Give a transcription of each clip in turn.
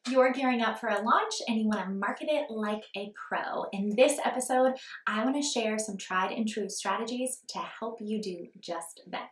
You're gearing up for a launch and you want to market it like a pro. In this episode, I want to share some tried and true strategies to help you do just that.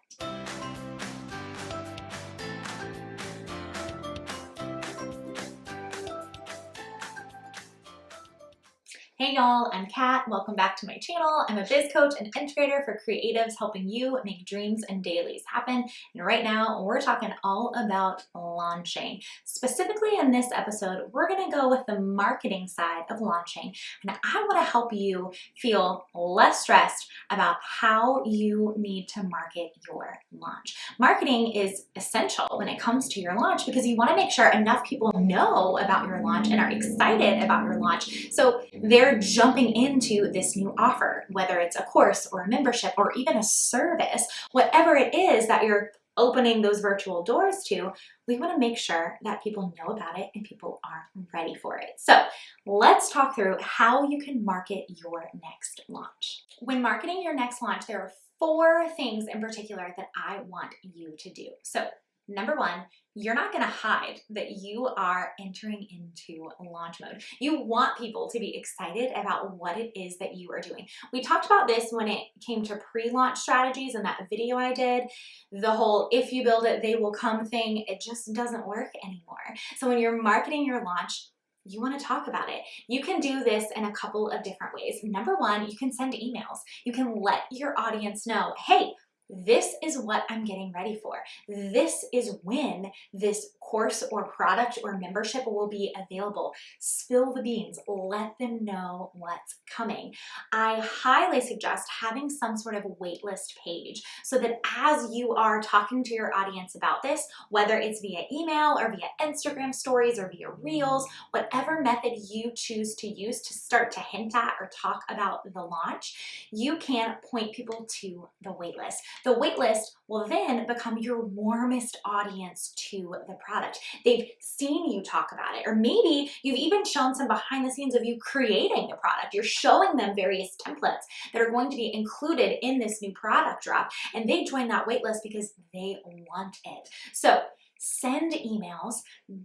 Hey y'all, I'm Kat. Welcome back to my channel. I'm a biz coach and integrator for creatives helping you make dreams and dailies happen. And right now, we're talking all about launching. Specifically in this episode, we're gonna go with the marketing side of launching. And I wanna help you feel less stressed about how you need to market your launch. Marketing is essential when it comes to your launch because you wanna make sure enough people know about your launch and are excited about your launch. So they're jumping into this new offer, whether it's a course or a membership or even a service, whatever it is that you're opening those virtual doors to, we want to make sure that people know about it and people are ready for it. So let's talk through how you can market your next launch. When marketing your next launch, there are 4 things in particular that I want you to do. So number 1, you're not going to hide that you are entering into launch mode. You want people to be excited about what it is that you are doing. We talked about this when it came to pre-launch strategies in that video I did. The whole if you build it, they will come thing, it just doesn't work anymore. So when you're marketing your launch, you want to talk about it. You can do this in a couple of different ways. Number 1, you can send emails. You can let your audience know, hey, this is what I'm getting ready for. This is when this course or product or membership will be available. Spill the beans. Let them know what's coming. I highly suggest having some sort of waitlist page so that as you are talking to your audience about this, whether it's via email or via Instagram stories or via Reels, whatever method you choose to use to start to hint at or talk about the launch, you can point people to the waitlist. The waitlist will then become your warmest audience to the product. They've seen you talk about it, or maybe you've even shown some behind the scenes of you creating the product. You're showing them various templates that are going to be included in this new product drop, and they join that waitlist because they want it. So send emails,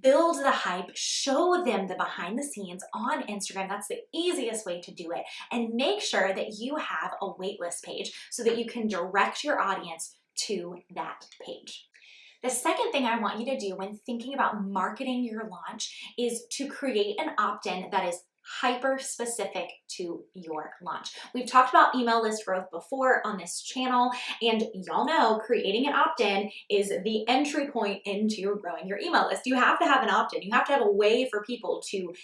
build the hype, show them the behind the scenes on Instagram. That's the easiest way to do it. And make sure that you have a waitlist page so that you can direct your audience to that page. The second thing I want you to do when thinking about marketing your launch is to create an opt-in that is hyper specific to your launch. We've talked about email list growth before on this channel, and y'all know creating an opt-in is the entry point into growing your email list. You have to have an opt-in. You have to have a way for people to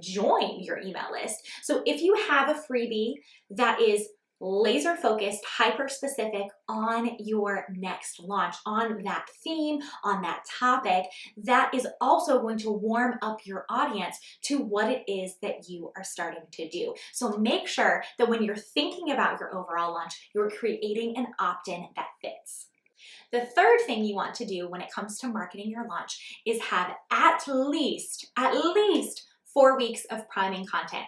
join your email list. So if you have a freebie that is laser focused, hyper specific on your next launch, on that theme, on that topic, that is also going to warm up your audience to what it is that you are starting to do. So make sure that when you're thinking about your overall launch, you're creating an opt-in that fits. The third thing you want to do when it comes to marketing your launch is have at least 4 weeks of priming content.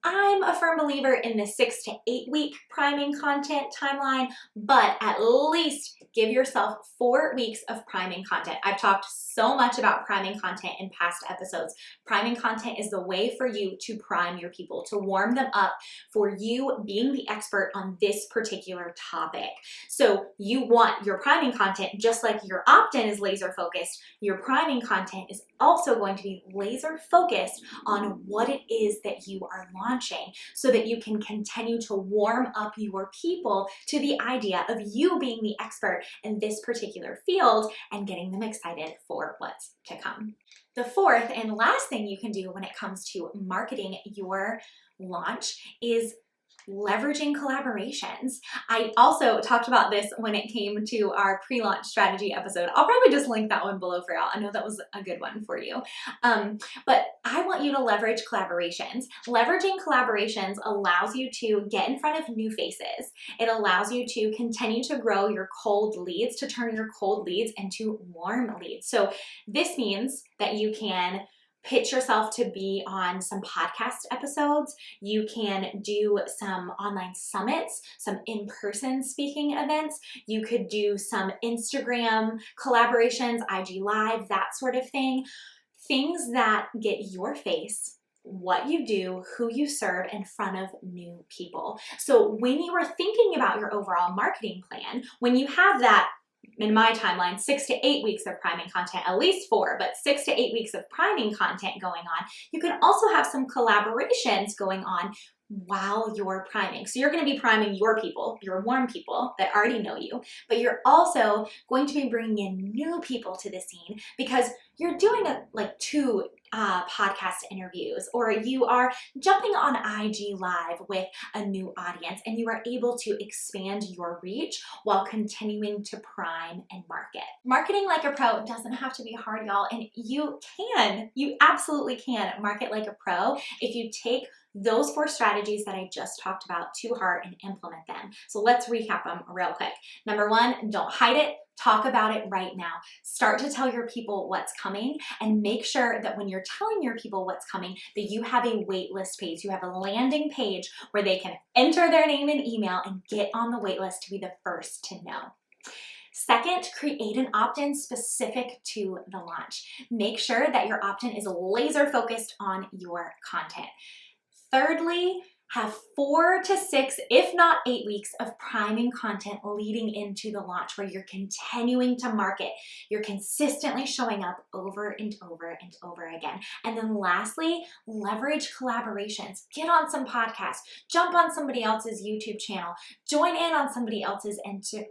I'm a firm believer in the 6 to 8 week priming content timeline, but at least give yourself 4 weeks of priming content. I've talked so much about priming content in past episodes. Priming content is the way for you to prime your people, to warm them up for you being the expert on this particular topic. So you want your priming content, just like your opt-in is laser focused, your priming content is also going to be laser focused on what it is that you are launching so that you can continue to warm up your people to the idea of you being the expert in this particular field and getting them excited for what's to come. The fourth and last thing you can do when it comes to marketing your launch is leveraging collaborations. I also talked about this when it came to our pre-launch strategy episode. I'll probably just link that one below for y'all. I know that was a good one for you. But I want you to leverage collaborations. Leveraging collaborations allows you to get in front of new faces. It allows you to continue to grow your cold leads, to turn your cold leads into warm leads. So this means that you can pitch yourself to be on some podcast episodes. You can do some online summits, some in-person speaking events. You could do some Instagram collaborations, IG Live, that sort of thing. Things that get your face, what you do, who you serve in front of new people. So when you are thinking about your overall marketing plan, when you have that, in my timeline, 6 to 8 weeks of priming content, at least 4, but 6 to 8 weeks of priming content going on, you can also have some collaborations going on while you're priming. So you're going to be priming your people, your warm people that already know you, but you're also going to be bringing in new people to the scene because you're doing like 2 podcast interviews, or you are jumping on IG Live with a new audience, and you are able to expand your reach while continuing to prime and market. Marketing like a pro doesn't have to be hard, y'all, and you absolutely can market like a pro if you take those 4 strategies that I just talked about to heart and implement them. So let's recap them real quick. Number 1, don't hide it. Talk about it right now. Start to tell your people what's coming, and make sure that when you're telling your people what's coming, that you have a wait list page. You have a landing page where they can enter their name and email and get on the wait list to be the first to know. Second, create an opt-in specific to the launch. Make sure that your opt-in is laser focused on your content. Thirdly, have 4 to 6, if not 8 weeks of priming content leading into the launch where you're continuing to market. You're consistently showing up over and over and over again. And then lastly, leverage collaborations. Get on some podcasts, jump on somebody else's YouTube channel, join in on somebody else's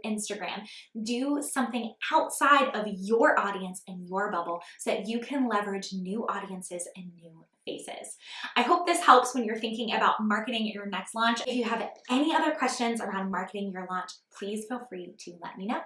Instagram. Do something outside of your audience and your bubble so that you can leverage new audiences and new faces. I hope this helps when you're thinking about marketing your next launch. If you have any other questions around marketing your launch, please feel free to let me know.